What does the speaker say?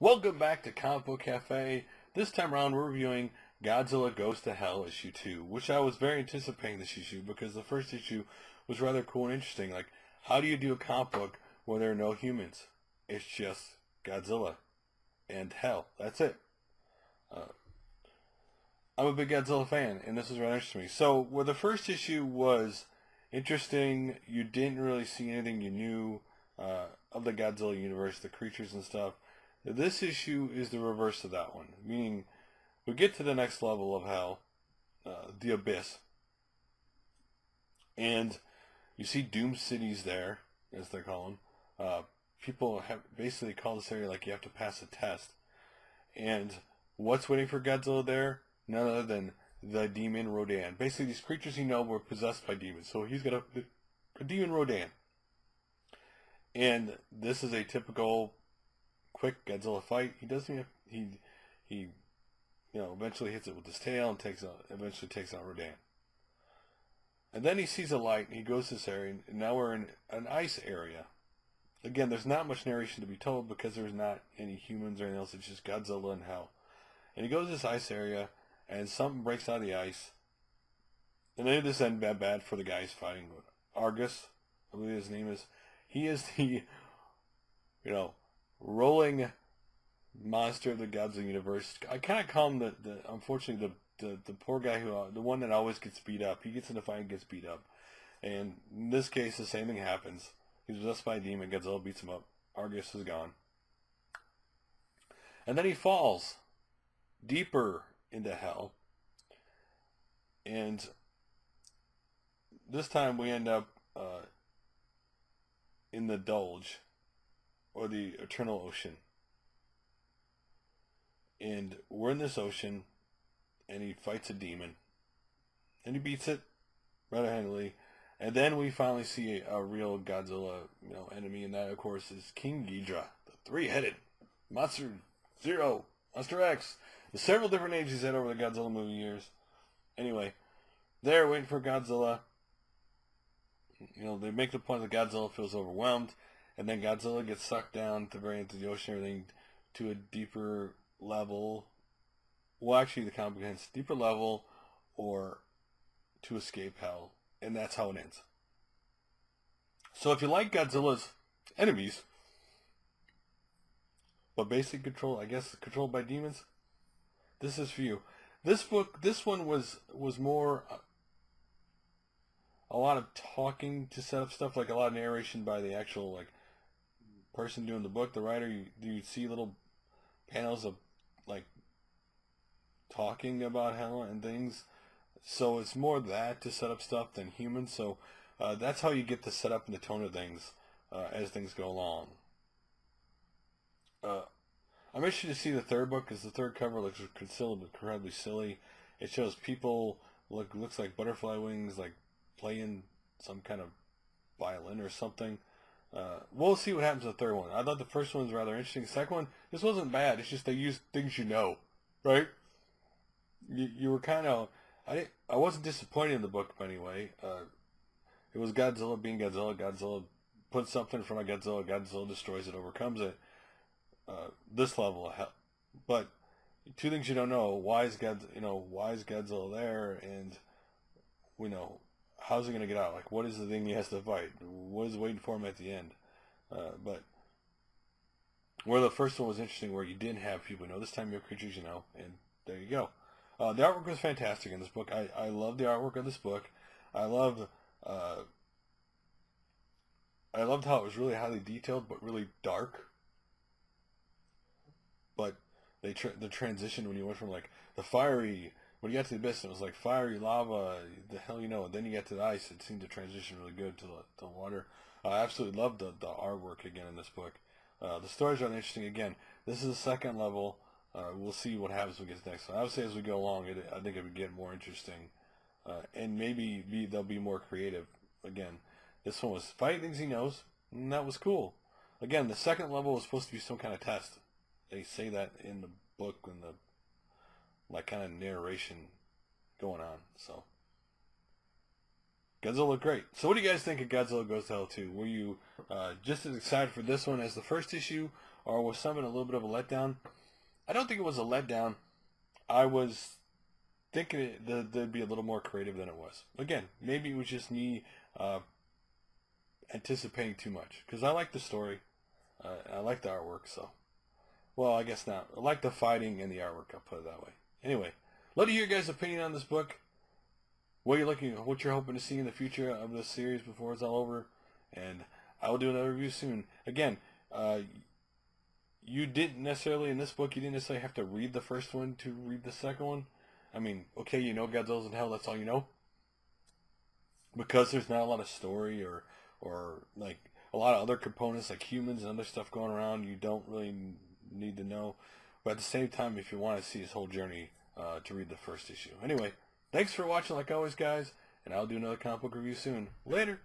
Welcome back to Comic Book Cafe. This time around we're reviewing Godzilla Goes to Hell issue 2, which I was very anticipating this issue because the first issue was rather cool and interesting. Like, how do you do a comic book where there are no humans? It's just Godzilla and hell. That's it. I'm a big Godzilla fan, and this is rather interesting to me. So, where the first issue was interesting, you didn't really see anything you knew of the Godzilla universe, the creatures and stuff. This issue is the reverse of that one, meaning we get to the next level of hell, the abyss, and you see doom cities there, as they call them. People have basically called this area like you have to pass a test, and what's waiting for Godzilla there? None other than the demon Rodan. Basically, these creatures you know were possessed by demons, so he's got a demon Rodan, and this is a typical quick Godzilla fight. He doesn't have, he eventually hits it with his tail and eventually takes out Rodan. And then he sees a light and he goes to this area, and now we're in an ice area. Again, there's not much narration to be told because there's not any humans or anything else. It's just Godzilla and hell. And he goes to this ice area and something breaks out of the ice. And then this end bad for the guy he's fighting. Argus, I believe his name is. He is the, rolling monster of the Godzilla universe. I kind of call him unfortunately the poor guy the one that always gets beat up. He gets in a fight and gets beat up. And in this case, the same thing happens. He's possessed by a demon. Godzilla beats him up. Argus is gone. And then he falls deeper into hell. And this time we end up in the Dulge, or the Eternal Ocean. And we're in this ocean, and he fights a demon. And he beats it rather handily. And then we finally see a real Godzilla, enemy, and that, of course, is King Ghidorah, the three-headed Monster Zero, Monster X. There's several different names he's had over the Godzilla movie years. Anyway, they're waiting for Godzilla. They make the point that Godzilla feels overwhelmed. And then Godzilla gets sucked down to the very end of the ocean, everything to a deeper level. Well, actually, the comic book ends deeper level, or to escape hell, and that's how it ends. So, if you like Godzilla's enemies, but basic control, I guess, controlled by demons, this is for you. This one was more a lot of talking to set up stuff, like a lot of narration by the actual person doing the book, the writer. You see little panels of talking about hell and things, so it's more that to set up stuff than humans. So that's how you get the setup and the tone of things as things go along. I'm interested to see the third book, because the third cover looks incredibly silly. It shows people looks like butterfly wings, like playing some kind of violin or something. We'll see what happens in the third one. I thought the first one was rather interesting. The second one, this wasn't bad. It's just they used things right? You were kind of... I wasn't disappointed in the book anyway. It was Godzilla being Godzilla. Godzilla puts something in front of Godzilla. Godzilla destroys it, overcomes it. This level of hell. But two things you don't know: why is Godzilla there, and how's he gonna get out? Like, what is the thing he has to fight? What is waiting for him at the end? But where the first one was interesting, where you didn't have people this time you have creatures and there you go. The artwork was fantastic in this book. I love the artwork of this book. I loved how it was really highly detailed but really dark. But the transition when you went from the fiery, when you got to the abyss, it was like fiery lava, the hell and then you get to the ice, it seemed to transition really good to the water. I absolutely loved the artwork again in this book. The stories are interesting. Again, this is the second level. We'll see what happens when we get to the next one. Obviously, as we go along, I think it would get more interesting. And maybe they'll be more creative. Again, this one was fighting things he knows, and that was cool. Again, the second level was supposed to be some kind of test. They say that in the book, in the kind of narration going on. So Godzilla looked great. So what do you guys think of Godzilla Goes to Hell 2? Were you just as excited for this one as the first issue, or was some a little bit of a letdown? I don't think it was a letdown. I was thinking they'd be a little more creative than it was. Again, maybe it was just me anticipating too much, because I like the story. I like the artwork, so. Well, I guess not. I like the fighting and the artwork, I'll put it that way. Anyway, love to hear your guys' opinion on this book. What you're hoping to see in the future of this series before it's all over. And I will do another review soon. Again, you didn't necessarily, in this book, you didn't necessarily have to read the first one to read the second one. I mean, okay, you know Godzilla's in hell, that's all you know. Because there's not a lot of story or like a lot of other components like humans and other stuff going around, you don't really need to know. But at the same time, if you want to see his whole journey, to read the first issue. Anyway, thanks for watching like always, guys, and I'll do another comic book review soon. Later!